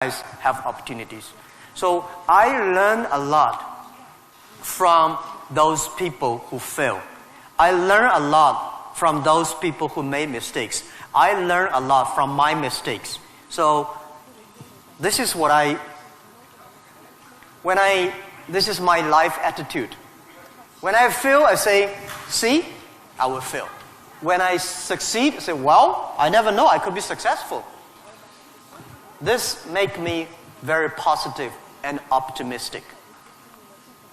guys have opportunities. So I learned a lot from those people who fail. I learned a lot from those people who made mistakes. I learned a lot from my mistakes. So this is what this is my life attitude. When I fail, I say, see, I will fail. When I succeed, I say, well, I never know, I could be successful. This makes me very positive and optimistic.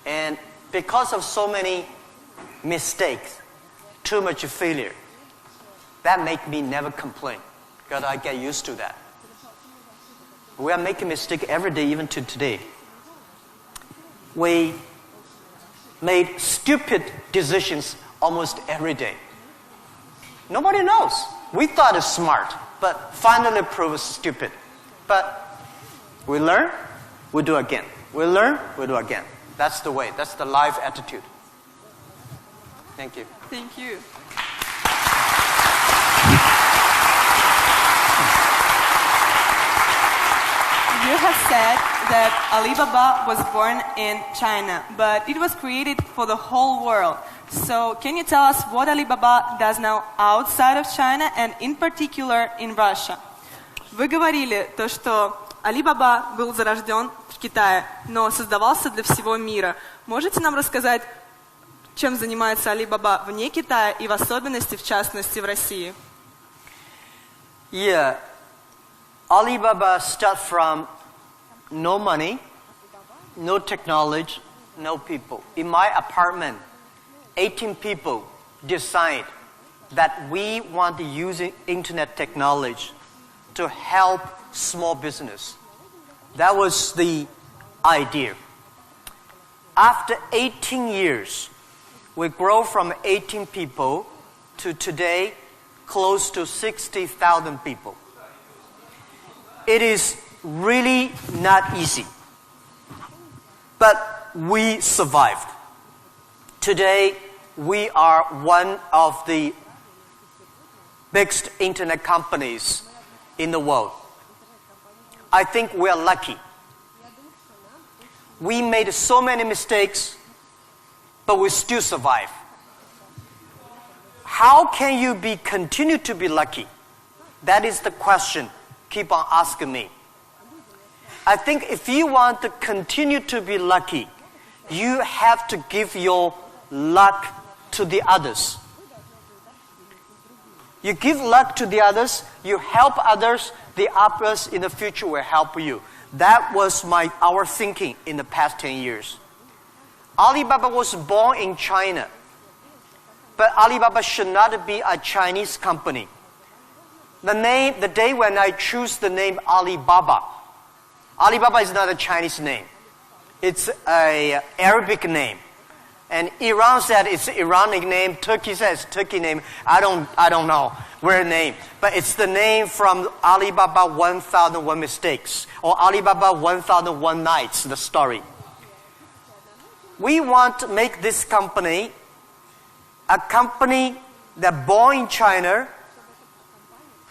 And because of so many mistakes, too much failure, that makes me never complain, because I get used to that. We are making mistakes every day, even to today. We made stupid decisions almost every day. Nobody knows. We thought it's smart, but finally proved stupid. But we learn, we do again. We learn, we do again. That's the way. That's the life attitude. Thank you. Thank you. You have said that Alibaba was born in China, but it was created for the whole world. So can you tell us what Alibaba does now outside of China and in particular in Russia? Вы говорили то, что Alibaba был зарожден в Китае, но создавался для всего мира. Можете нам рассказать, чем занимается Alibaba вне Китая и в особенности, в частности, в России? Yeah. Alibaba started from no money, no technology, no people. In my apartment, 18 people decide that we want to use internet technology to help small business. That was the idea. After 18 years, we grow from 18 people to today close to 60,000 people. It is really not easy, but we survived. Today, we are one of the biggest internet companies in the world. I think we are lucky. We made so many mistakes, but we still survive. How can you continue to be lucky? That is the question. Keep on asking me. I think if you want to continue to be lucky, you have to give your luck to the others. You give luck to the others, you help others, the others in the future will help you. That was our thinking in the past 10 years. Alibaba was born in China, but Alibaba should not be a Chinese company. The day when I choose the name Alibaba, Alibaba is not a Chinese name. It's an Arabic name. And Iran said it's an Iranic name. Turkey says Turkey name. I don't know where name. But it's the name from Alibaba 1001 Mistakes or Alibaba 1001 Nights, the story. We want to make this company a company that born in China,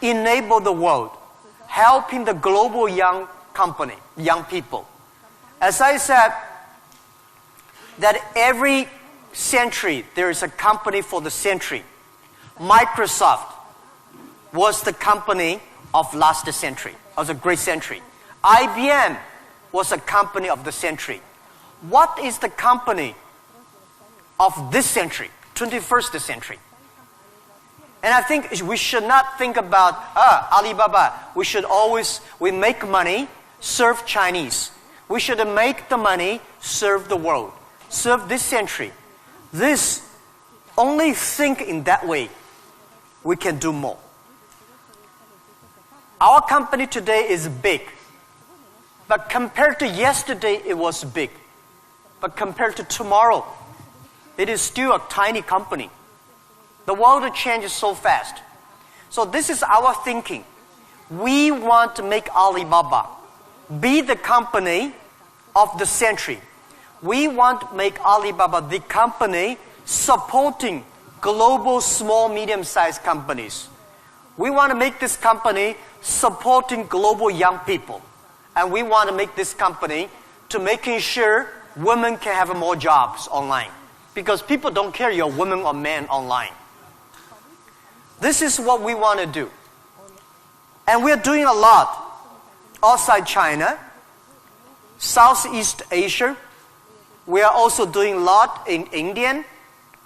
enable the world, helping the global young people. As I said, that every century there is a company for the century. Microsoft was the company of last century, of the great century. IBM was a company of the century. What is the company of this century, 21st century? And I think we should not think about Alibaba. We make money, serve Chinese. We should make the money, serve the world, serve this century. Only think in that way, we can do more. Our company today is big, but compared to yesterday, it was big. But compared to tomorrow, it is still a tiny company. The world changes so fast. So this is our thinking. We want to make Alibaba be the company of the century. We want to make Alibaba the company supporting global small, medium-sized companies. We want to make this company supporting global young people. And we want to make this company to making sure women can have more jobs online. Because people don't care you're a woman or man online. This is what we want to do. And we're doing a lot outside China, Southeast Asia. We are also doing a lot in India.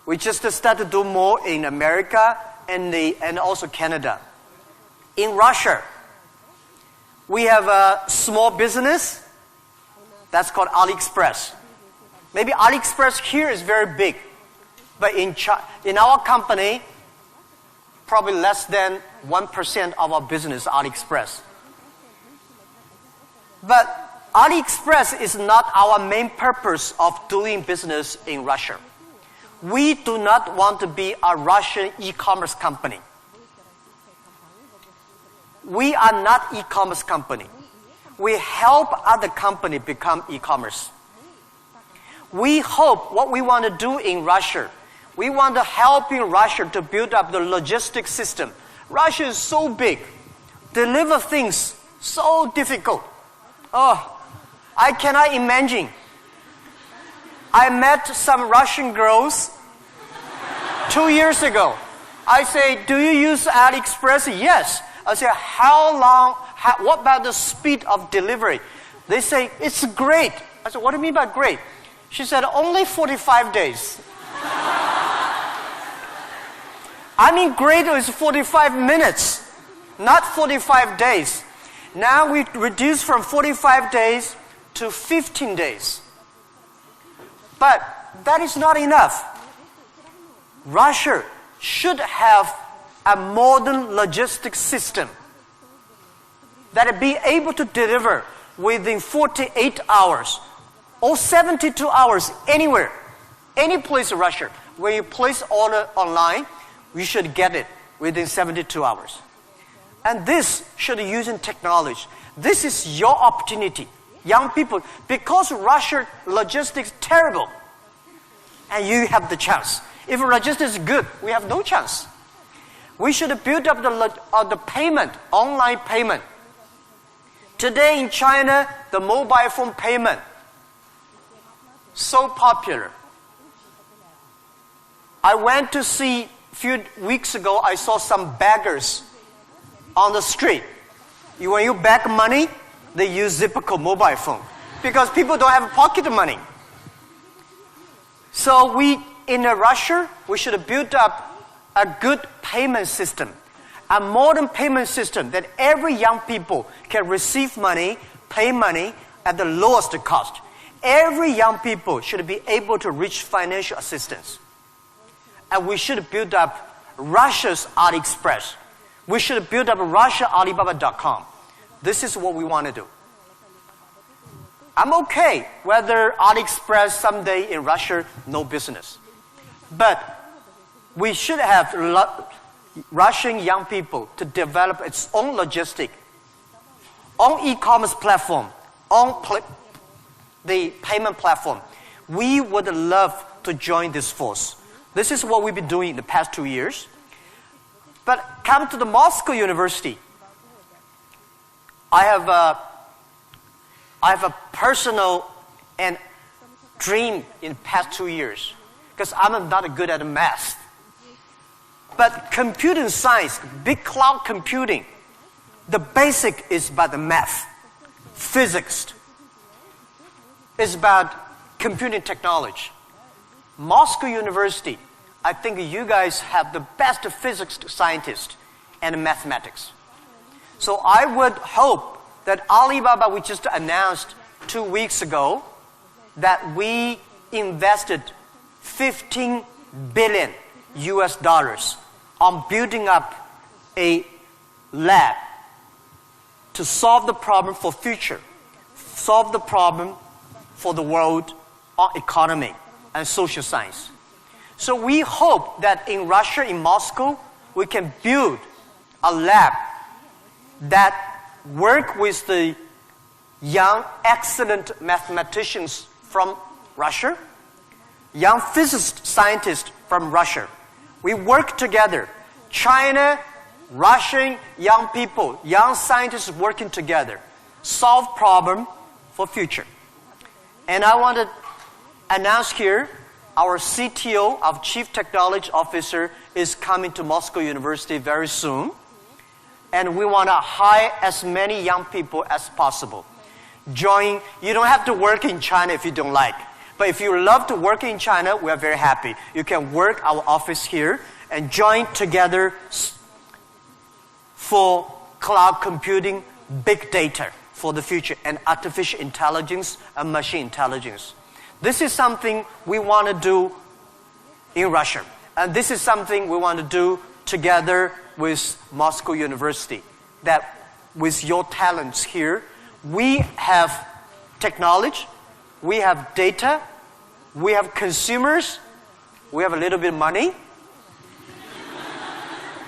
We just started to do more in America and also Canada. In Russia, we have a small business that's called AliExpress. Maybe AliExpress here is very big, but in our company, probably less than 1% of our business is AliExpress. But AliExpress is not our main purpose of doing business in Russia. We do not want to be a Russian e-commerce company. We are not e-commerce company. We help other companies become e-commerce. We hope what we want to do in Russia, we want to help in Russia to build up the logistics system. Russia is so big. Deliver things so difficult. Oh, I cannot imagine. I met some Russian girls 2 years ago. I say, do you use AliExpress? Yes. I say, what about the speed of delivery? They say, it's great. I said, what do you mean by great? She said, only 45 days. I mean, great is 45 minutes, not 45 days. Now we reduce from 45 days to 15 days. But that is not enough. Russia should have a modern logistics system that be able to deliver within 48 hours or 72 hours anywhere, any place in Russia. When you place order online, you should get it within 72 hours. And this should be using technology. This is your opportunity, young people, because Russia logistics is terrible, and you have the chance. If logistics is good, we have no chance. We should build up the payment, online payment. Today in China, the mobile phone payment, so popular. I went to see, a few weeks ago, I saw some beggars on the street. When you beg money, they use Zipco mobile phone because people don't have pocket money. So in Russia, we should build up a good payment system, a modern payment system that every young people can receive money, pay money at the lowest cost. Every young people should be able to reach financial assistance. And we should build up Russia's AliExpress. We should build up Russia Alibaba.com. This is what we want to do. I'm okay whether AliExpress someday in Russia, no business. But we should have Russian young people to develop its own logistic, own e-commerce platform, own the payment platform. We would love to join this force. This is what we've been doing in the past 2 years. But come to the Moscow University. I have a personal and dream in the past 2 years because I'm not good at math. But computing science, big cloud computing, the basic is about the math, physics. It's about computing technology. Moscow University, I think you guys have the best physics scientists and mathematics. So I would hope that Alibaba, we just announced 2 weeks ago, that we invested $15 billion on building up a lab to solve the problem for future, solve the problem for the world economy and social science. So we hope that in Russia, in Moscow, we can build a lab that work with the young, excellent mathematicians from Russia, young physicist scientists from Russia. We work together. China, Russian young people, young scientists working together. solve problem for future. And I want to announce here, our CTO, our Chief Technology Officer, is coming to Moscow University very soon. And we want to hire as many young people as possible. Join. You don't have to work in China if you don't like. But if you love to work in China, we are very happy. You can work our office here and join together for cloud computing, big data for the future, and artificial intelligence and machine intelligence. This is something we want to do in Russia. And this is something we want to do together with Moscow University. That with your talents here, we have technology, we have data, we have consumers, we have a little bit of money,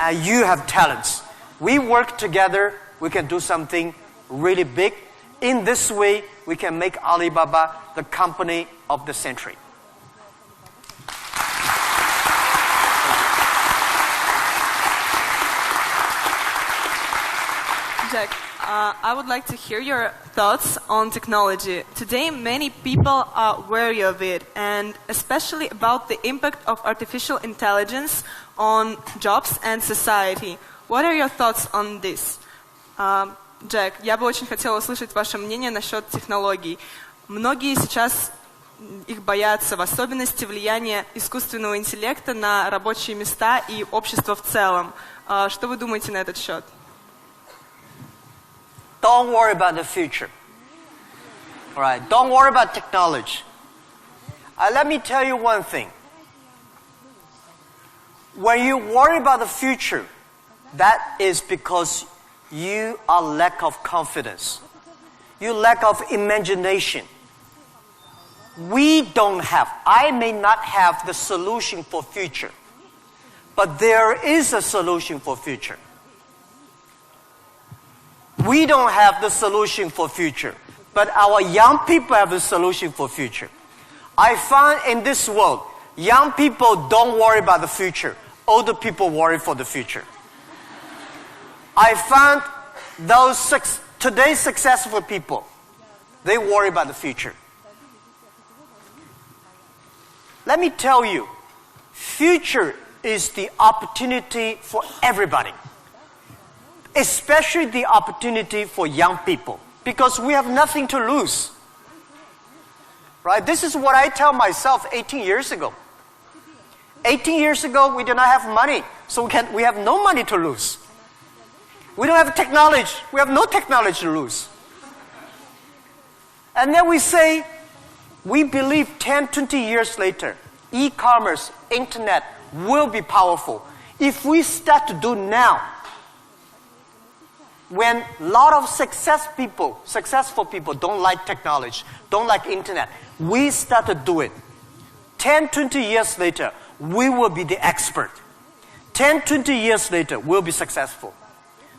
and you have talents. We work together, we can do something really big. In this way, we can make Alibaba the company of the century. Jack, I would like to hear your thoughts on technology. Today, many people are wary of it, and especially about the impact of artificial intelligence on jobs and society. What are your thoughts on this? Джек, я бы очень хотела услышать ваше мнение насчет технологий. Многие сейчас их боятся, в особенности влияния искусственного интеллекта на рабочие места и общество в целом. Что вы думаете на этот счет? Don't worry about the future. All right, don't worry about technology. Let me tell you one thing. When you worry about the future, that is because you are lack of confidence. You lack of imagination. We don't have, I may not have the solution for future, but there is a solution for future. We don't have the solution for future, but our young people have the solution for future. I find in this world, young people don't worry about the future. Older people worry for the future. I found those today's successful people, they worry about the future. Let me tell you, future is the opportunity for everybody. Especially the opportunity for young people, because we have nothing to lose. Right? This is what I tell myself 18 years ago. 18 years ago, we did not have money, so we have no money to lose. We don't have technology. We have no technology to lose. And then we say, we believe 10, 20 years later, e-commerce, internet will be powerful. If we start to do now, when a lot of successful people don't like technology, don't like internet, we start to do it. 10, 20 years later, we will be the expert. 10, 20 years later, we'll be successful.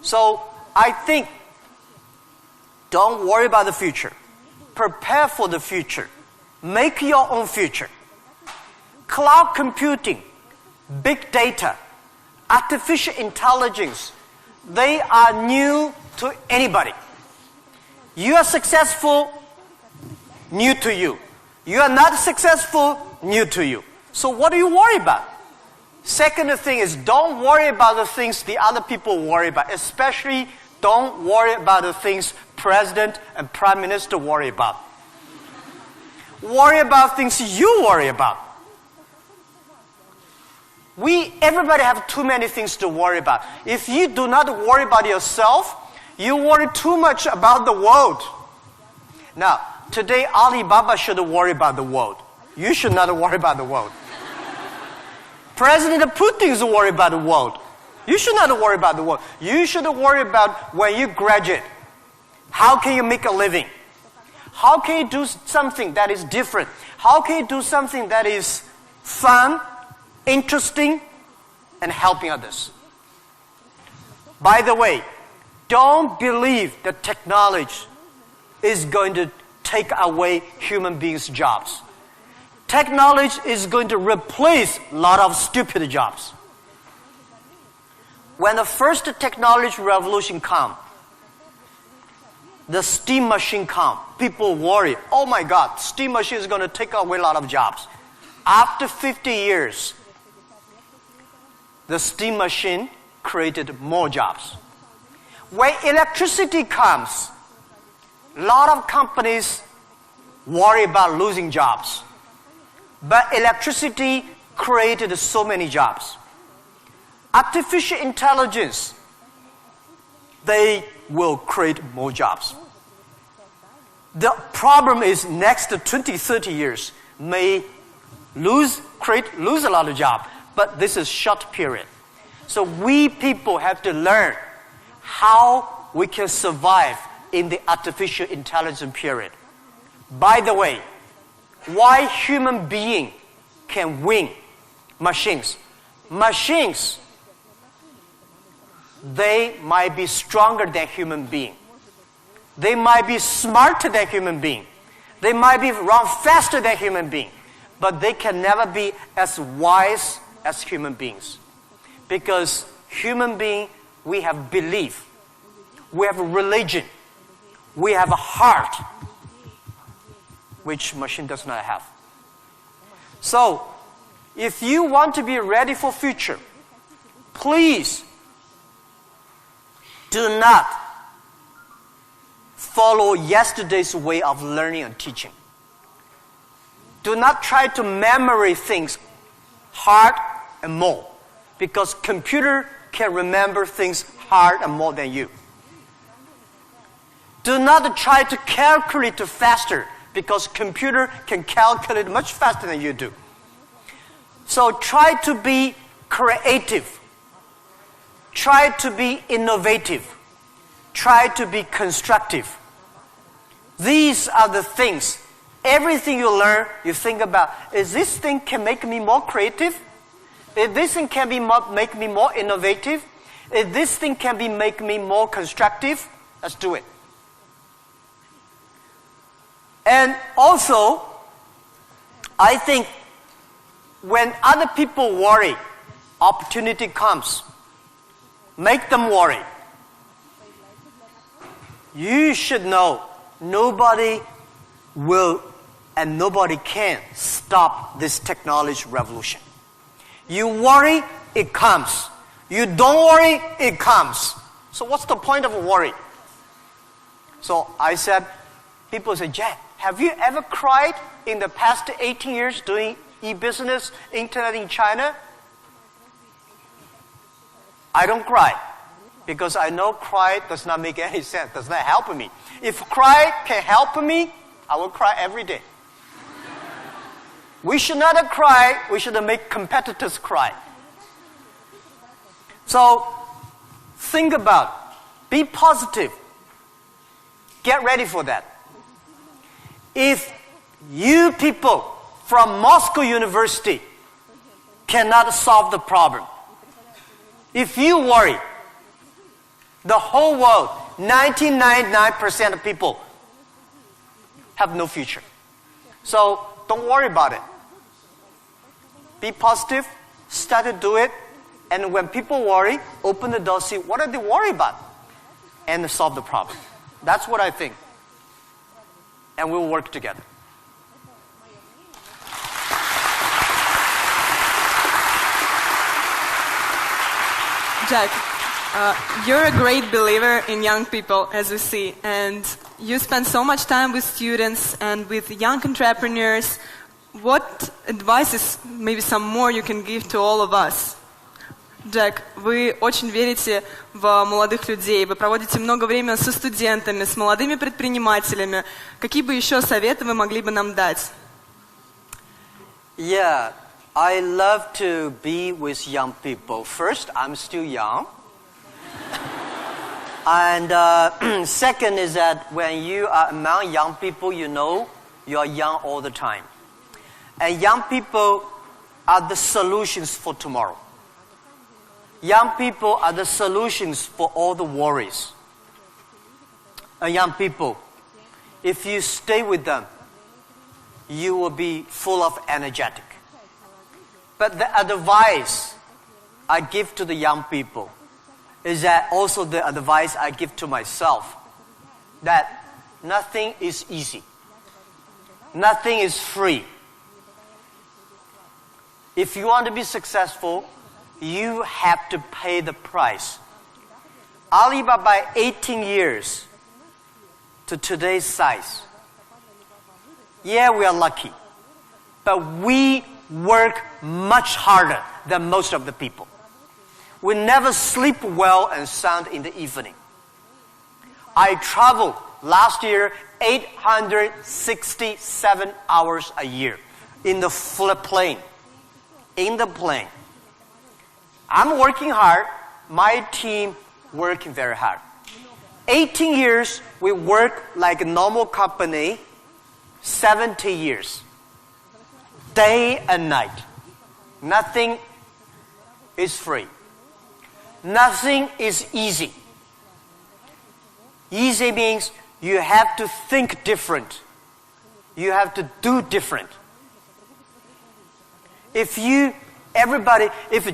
So I think, don't worry about the future. Prepare for the future. Make your own future. Cloud computing, big data, artificial intelligence, they are new to anybody. You are successful, new to you. You are not successful, new to you. So what do you worry about? Second thing is, don't worry about the things the other people worry about. Especially, don't worry about the things President and Prime Minister worry about. Worry about things you worry about. Everybody have too many things to worry about. If you do not worry about yourself, you worry too much about the world. Now, today Alibaba should worry about the world. You should not worry about the world. President Putin is worried about the world. You should not worry about the world. You should worry about when you graduate. How can you make a living? How can you do something that is different? How can you do something that is fun, interesting, and helping others? By the way, don't believe that technology is going to take away human beings' jobs. Technology is going to replace a lot of stupid jobs. When the first technology revolution comes, the steam machine come, people worry, oh my God, steam machine is going to take away a lot of jobs. After 50 years, the steam machine created more jobs. When electricity comes, a lot of companies worry about losing jobs. But electricity created so many jobs. Artificial intelligence, they will create more jobs. The problem is next 20, 30 years may lose a lot of jobs, but this is short period. So we people have to learn how we can survive in the artificial intelligence period. By the way, why human being can win machines? Machines, they might be stronger than human being. They might be smarter than human being. They might be run faster than human being. But they can never be as wise as human beings. Because human being, we have belief. We have a religion. We have a heart, which machine does not have. So, if you want to be ready for future, please do not follow yesterday's way of learning and teaching. Do not try to memory things hard and more, because computer can remember things hard and more than you. Do not try to calculate faster, because computer can calculate much faster than you do. So try to be creative. Try to be innovative. Try to be constructive. These are the things. Everything you learn, you think about, is this thing can make me more creative? If this thing can make me more innovative? If this thing can make me more constructive? Let's do it. And also, I think when other people worry, opportunity comes. Make them worry. You should know nobody will and nobody can stop this technology revolution. You worry, it comes. You don't worry, it comes. So what's the point of worry? So I said, people say, Jack, have you ever cried in the past 18 years doing e-business, internet in China? I don't cry, because I know cry does not make any sense, does not help me. If cry can help me, I will cry every day. We should not cry, we should make competitors cry. So, think about, be positive. Get ready for that. If you people from Moscow University cannot solve the problem, if you worry, the whole world, 99% of people have no future. So don't worry about it. Be positive, start to do it, and when people worry, open the door, see what are they worried about, and solve the problem. That's what I think. And we'll work together. Jack, you're a great believer in young people, as we see, and you spend so much time with students and with young entrepreneurs. What advices, maybe some more, you can give to all of us? Джек, вы очень верите в молодых людей, вы проводите много времени со студентами, с молодыми предпринимателями. Какие бы еще советы вы могли бы нам дать? Yeah, I love to be with young people. First, I'm still young. And second is that when you are among young people, you know you are young all the time. And young people are the solutions for tomorrow. Young people are the solutions for all the worries. And young people, if you stay with them, you will be full of energetic. But the advice I give to the young people is that also the advice I give to myself. that nothing is easy. Nothing is free. If you want to be successful, you have to pay the price. Alibaba, 18 years to today's size. Yeah, we are lucky. But we work much harder than most of the people. We never sleep well and sound in the evening. I traveled last year 867 hours a year in the plane. In the plane. I'm working hard. My team working very hard. 18 years, we work like a normal company. 70 years. Day and night. Nothing is free. Nothing is easy. Easy means you have to think different. You have to do different. If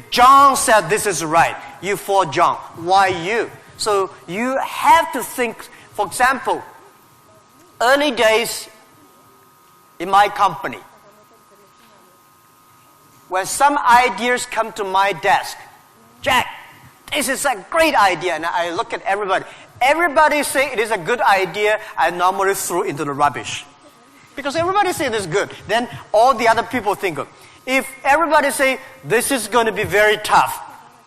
John said this is right, you follow John. Why you? So you have to think, for example, early days in my company, when some ideas come to my desk, Jack, this is a great idea, and I look at everybody. Everybody say it is a good idea, I normally throw into the rubbish. Because everybody say it is good. Then all the other people think of. If everybody say this is going to be very tough,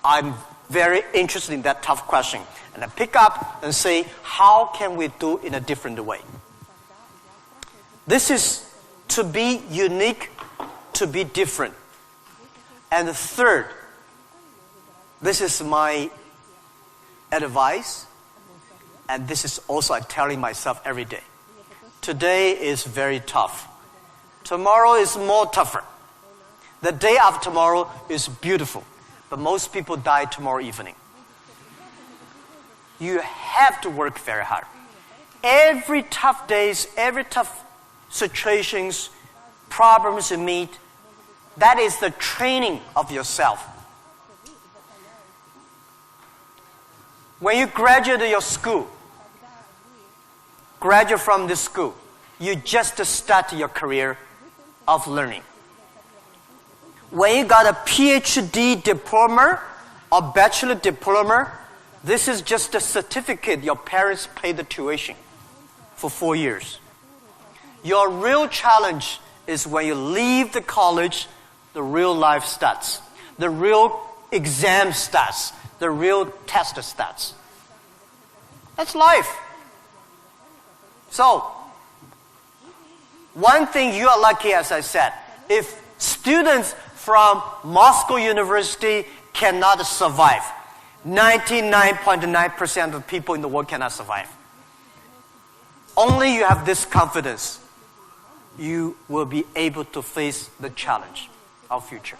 I'm very interested in that tough question. And I pick up and say, how can we do in a different way? This is to be unique, to be different. And the third, this is my advice, and this is also I'm telling myself every day. Today is very tough. Tomorrow is more tougher. The day after tomorrow is beautiful, but most people die tomorrow evening. You have to work very hard. Every tough days, every tough situations, problems you meet, that is the training of yourself. When you graduate your school, graduate from this school, you just start your career of learning. When you got a PhD diploma or bachelor diploma, this is just a certificate your parents paid the tuition for 4 years. Your real challenge is when you leave the college, the real life starts. The real exam starts. The real test starts. That's life. So, one thing you are lucky, as I said, if students from Moscow University cannot survive, 99.9% of people in the world cannot survive. Only you have this confidence, you will be able to face the challenge of future.